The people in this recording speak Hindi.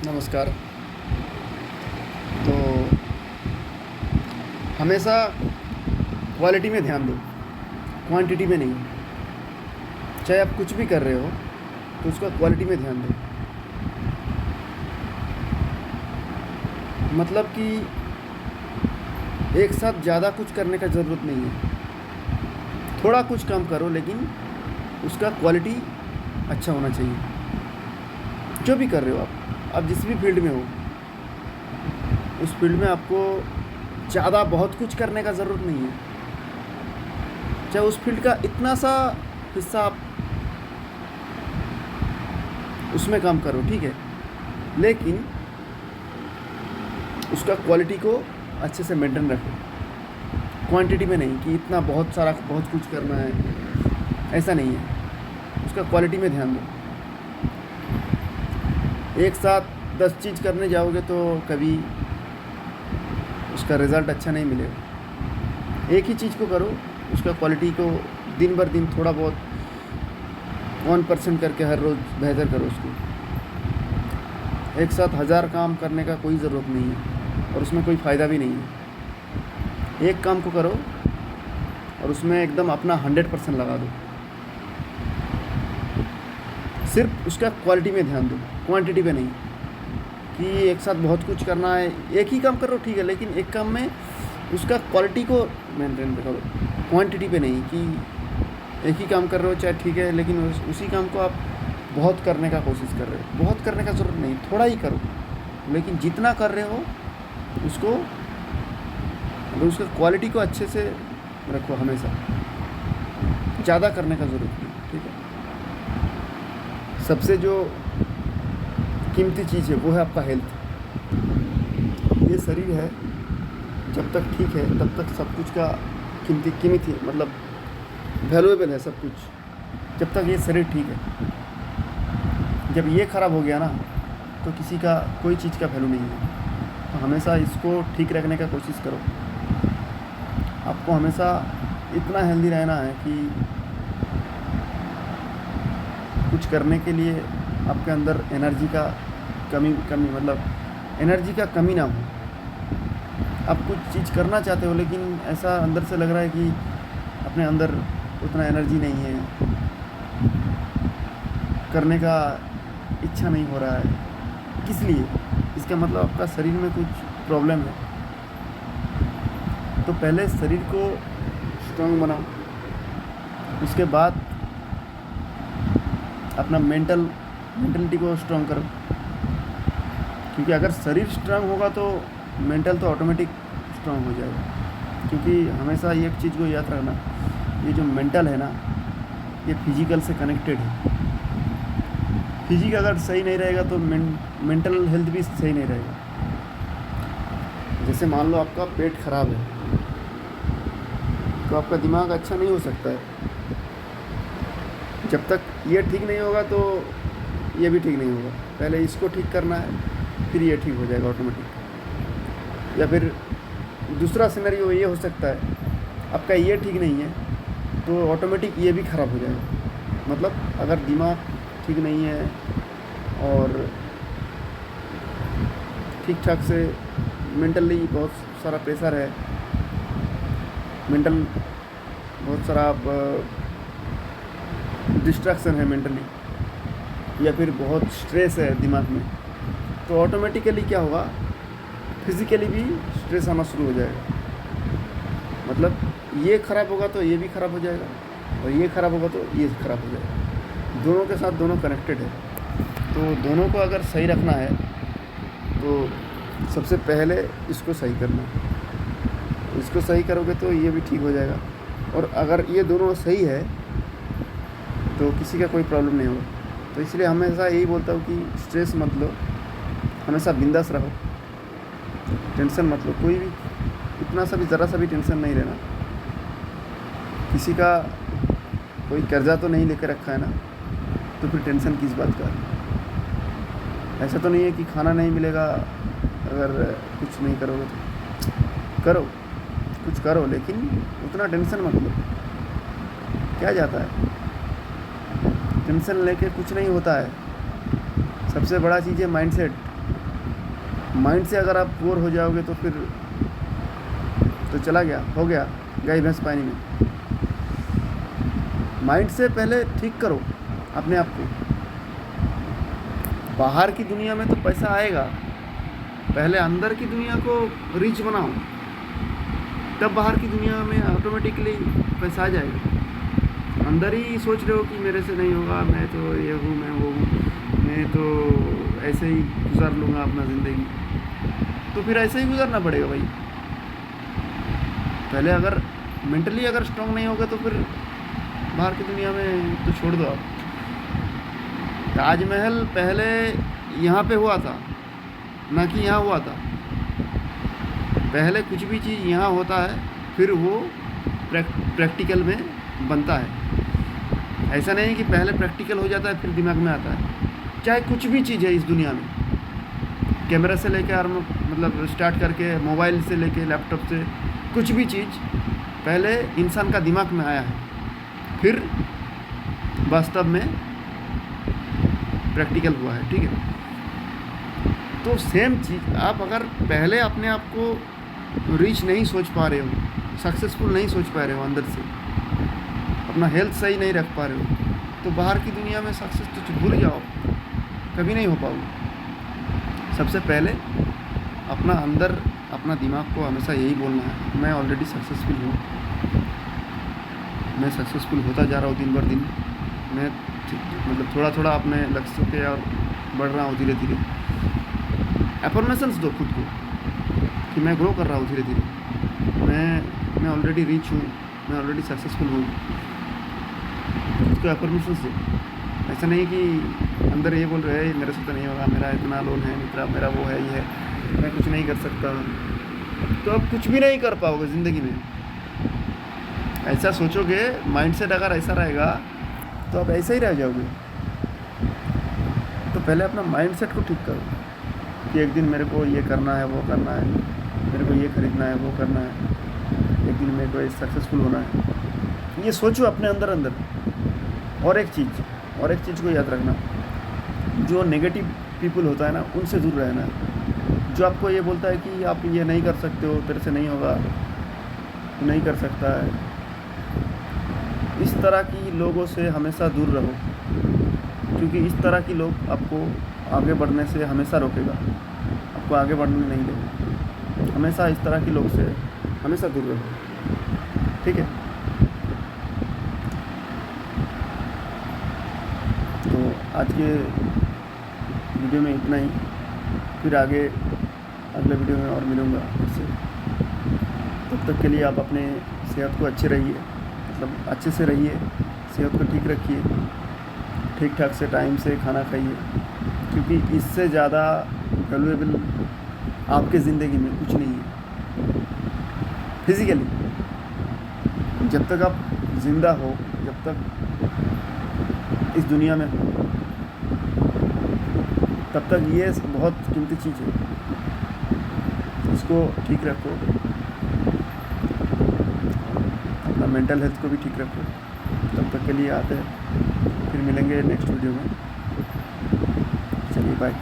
नमस्कार। तो हमेशा क्वालिटी में ध्यान दो, क्वांटिटी में नहीं। चाहे आप कुछ भी कर रहे हो तो उसका क्वालिटी में ध्यान दो। मतलब कि एक साथ ज़्यादा कुछ करने का ज़रूरत नहीं है। थोड़ा कुछ कम करो लेकिन उसका क्वालिटी अच्छा होना चाहिए। जो भी कर रहे हो आप जिस भी फील्ड में हो, उस फील्ड में आपको ज़्यादा बहुत कुछ करने का ज़रूरत नहीं है। चाहे उस फील्ड का इतना सा हिस्सा आप उसमें काम करो, ठीक है, लेकिन उसका क्वालिटी को अच्छे से मेंटेन रखो। क्वांटिटी में नहीं कि इतना बहुत सारा बहुत कुछ करना है, ऐसा नहीं है। उसका क्वालिटी में ध्यान दो। एक साथ 10 चीज़ करने जाओगे तो कभी उसका रिज़ल्ट अच्छा नहीं मिलेगा। एक ही चीज़ को करो, उसका क्वालिटी को दिन भर दिन थोड़ा बहुत 1% करके हर रोज़ बेहतर करो उसको। एक साथ 1000 काम करने का कोई ज़रूरत नहीं है और उसमें कोई फ़ायदा भी नहीं है। एक काम को करो और उसमें एकदम अपना 100% लगा दो। सिर्फ उसका क्वालिटी में ध्यान दो, क्वांटिटी पे नहीं कि एक साथ बहुत कुछ करना है। एक ही काम करो, ठीक है, लेकिन एक काम में उसका क्वालिटी को मेंटेन करो, क्वांटिटी पे नहीं कि एक ही काम कर रहे हो, चाहे ठीक है, लेकिन उसी काम को आप बहुत करने का कोशिश कर रहे हो। बहुत करने का ज़रूरत नहीं, थोड़ा ही करो, लेकिन जितना कर रहे हो उसको उसका क्वालिटी को अच्छे से रखो। हमेशा ज़्यादा करने का ज़रूरत नहीं, ठीक है। सबसे जो कीमती चीज़ है वो है आपका हेल्थ। ये शरीर है, जब तक ठीक है तब तक सब कुछ का कीमत है, मतलब वैल्यूएबल है सब कुछ। जब तक ये शरीर ठीक है, जब ये ख़राब हो गया ना तो किसी का कोई चीज़ का वैल्यू नहीं है। तो हमेशा इसको ठीक रखने का कोशिश करो। आपको हमेशा इतना हेल्दी रहना है कि कुछ करने के लिए आपके अंदर एनर्जी का कमी मतलब एनर्जी का कमी ना हो। आप कुछ चीज़ करना चाहते हो लेकिन ऐसा अंदर से लग रहा है कि अपने अंदर उतना एनर्जी नहीं है, करने का इच्छा नहीं हो रहा है। किस लिए? इसका मतलब आपका शरीर में कुछ प्रॉब्लम है। तो पहले शरीर को स्ट्रांग बनाओ, उसके बाद अपना मेंटलिटी को स्ट्रांग करो। क्योंकि अगर शरीर स्ट्रांग होगा तो मेंटल तो ऑटोमेटिक स्ट्रांग हो जाएगा। क्योंकि हमेशा एक चीज़ को याद रखना, ये जो मेंटल है ना, ये फिजिकल से कनेक्टेड है। फिजिक अगर सही नहीं रहेगा तो मेंटल हेल्थ भी सही नहीं रहेगा। जैसे मान लो आपका पेट खराब है तो आपका दिमाग अच्छा नहीं हो सकता है। जब तक ये ठीक नहीं होगा तो ये भी ठीक नहीं होगा। पहले इसको ठीक करना है, फिर ये ठीक हो जाएगा ऑटोमेटिक। या फिर दूसरा सिनेरियो ये हो सकता है, आपका ये ठीक नहीं है तो ऑटोमेटिक ये भी ख़राब हो जाएगा। मतलब अगर दिमाग ठीक नहीं है और ठीक ठाक से मेंटली बहुत सारा प्रेशर है, मेंटल बहुत सारा डिस्ट्रैक्शन है मेंटली, या फिर बहुत स्ट्रेस है दिमाग में, तो ऑटोमेटिकली क्या होगा, फिज़िकली भी स्ट्रेस आना शुरू हो जाएगा। मतलब ये ख़राब होगा तो ये भी ख़राब हो जाएगा और ये ख़राब होगा तो ये ख़राब हो जाएगा। दोनों के साथ दोनों कनेक्टेड है। तो दोनों को अगर सही रखना है तो सबसे पहले इसको सही करना है। इसको सही करोगे तो ये भी ठीक हो जाएगा। और अगर ये दोनों सही है तो किसी का कोई प्रॉब्लम नहीं होगा। तो इसलिए हमेशा यही बोलता हूँ कि स्ट्रेस मत लो, हमेशा बिंदास रहो, टेंशन मत लो। कोई भी इतना सा भी ज़रा सा भी टेंशन नहीं लेना। किसी का कोई कर्जा तो नहीं लेकर रखा है ना, तो फिर टेंशन किस बात का। ऐसा तो नहीं है कि खाना नहीं मिलेगा अगर कुछ नहीं करोगे तो। करो, कुछ करो, लेकिन उतना टेंशन मत लो। क्या जाता है, टेंशन लेके कुछ नहीं होता है। सबसे बड़ा चीज़ है माइंडसेट। माइंड से अगर आप बोर हो जाओगे तो फिर तो चला गया, हो गया, गई भैंस पानी में। माइंड से पहले ठीक करो अपने आप को। बाहर की दुनिया में तो पैसा आएगा, पहले अंदर की दुनिया को रिच बनाओ, तब बाहर की दुनिया में ऑटोमेटिकली पैसा आ जाएगा। अंदर ही सोच रहे हो कि मेरे से नहीं होगा, मैं तो ये हूँ, मैं वो हूँ, मैं तो ऐसे ही गुजार लूँगा अपना ज़िंदगी, तो फिर ऐसे ही गुजारना पड़ेगा भाई। पहले अगर मेंटली अगर स्ट्रांग नहीं होगा तो फिर बाहर की दुनिया में तो छोड़ दो आप। ताजमहल पहले यहाँ पे हुआ था, ना कि यहाँ हुआ था। पहले कुछ भी चीज़ यहाँ होता है, फिर वो प्रैक्टिकल में बनता है। ऐसा नहीं कि पहले प्रैक्टिकल हो जाता है फिर दिमाग में आता है। चाहे कुछ भी चीज़ है इस दुनिया में, कैमरा से लेकर और मतलब स्टार्ट करके मोबाइल से लेके लैपटॉप से, कुछ भी चीज़ पहले इंसान का दिमाग में आया है, फिर वास्तव में प्रैक्टिकल हुआ है। ठीक है, तो सेम चीज़ आप अगर पहले अपने आप को रीच नहीं सोच पा रहे हो, सक्सेसफुल नहीं सोच पा रहे हो, अंदर से अपना हेल्थ सही नहीं रख पा रहे हो, तो बाहर की दुनिया में सक्सेस तो भूल जाओ, कभी नहीं हो पाओगे। सबसे पहले अपना अंदर अपना दिमाग को हमेशा यही बोलना है, मैं ऑलरेडी सक्सेसफुल हूँ, मैं सक्सेसफुल होता जा रहा हूँ दिन बर दिन, मैं मतलब थोड़ा थोड़ा अपने लक्ष्य पे और बढ़ रहा हूँ धीरे धीरे। एफर्मेशंस दो खुद को कि मैं ग्रो कर रहा हूँ धीरे धीरे, मैं ऑलरेडी रिच हूँ, मैं ऑलरेडी सक्सेसफुल हूँ। खुद को एफर्मेशंस दो। ऐसा नहीं कि अंदर ये बोल रहे हैं मेरे से तो नहीं होगा, मेरा इतना लोन है, मेरा वो है, ये है, मैं कुछ नहीं कर सकता, तो आप कुछ भी नहीं कर पाओगे ज़िंदगी में। ऐसा सोचोगे, माइंडसेट अगर ऐसा रहेगा तो आप ऐसे ही रह जाओगे। तो पहले अपना माइंडसेट को ठीक करो कि एक दिन मेरे को ये करना है, वो करना है, मेरे को ये खरीदना है, वो करना है, एक दिन मेरे को सक्सेसफुल होना है। ये सोचो अपने अंदर अंदर। और एक चीज़ को याद रखना, जो नेगेटिव पीपल होता है ना, उनसे दूर रहना है। जो आपको ये बोलता है कि आप ये नहीं कर सकते हो, तेरे से नहीं होगा, तू नहीं कर सकता है, इस तरह की लोगों से हमेशा दूर रहो, क्योंकि इस तरह की लोग आपको आगे बढ़ने से हमेशा रोकेगा, आपको आगे बढ़ने नहीं देगा। हमेशा इस तरह के लोग से हमेशा दूर रहो, ठीक है। तो आज के वीडियो में इतना ही, फिर आगे अगले वीडियो में और मिलूँगा आपसे। तब तक के लिए आप अपने सेहत को अच्छे रहिए, मतलब अच्छे से रहिए, सेहत को ठीक रखिए, ठीक ठाक से टाइम से खाना खाइए, क्योंकि इससे ज़्यादा वैल्यूएबल आपके ज़िंदगी में कुछ नहीं है। फिज़िकली जब तक आप ज़िंदा हो, जब तक इस दुनिया में हो, तब तक ये बहुत कीमती चीज़ है, इसको ठीक रखो, अपना मेंटल हेल्थ को भी ठीक रखो। तब तक के लिए आते हैं, फिर मिलेंगे नेक्स्ट वीडियो में। चलिए बाय।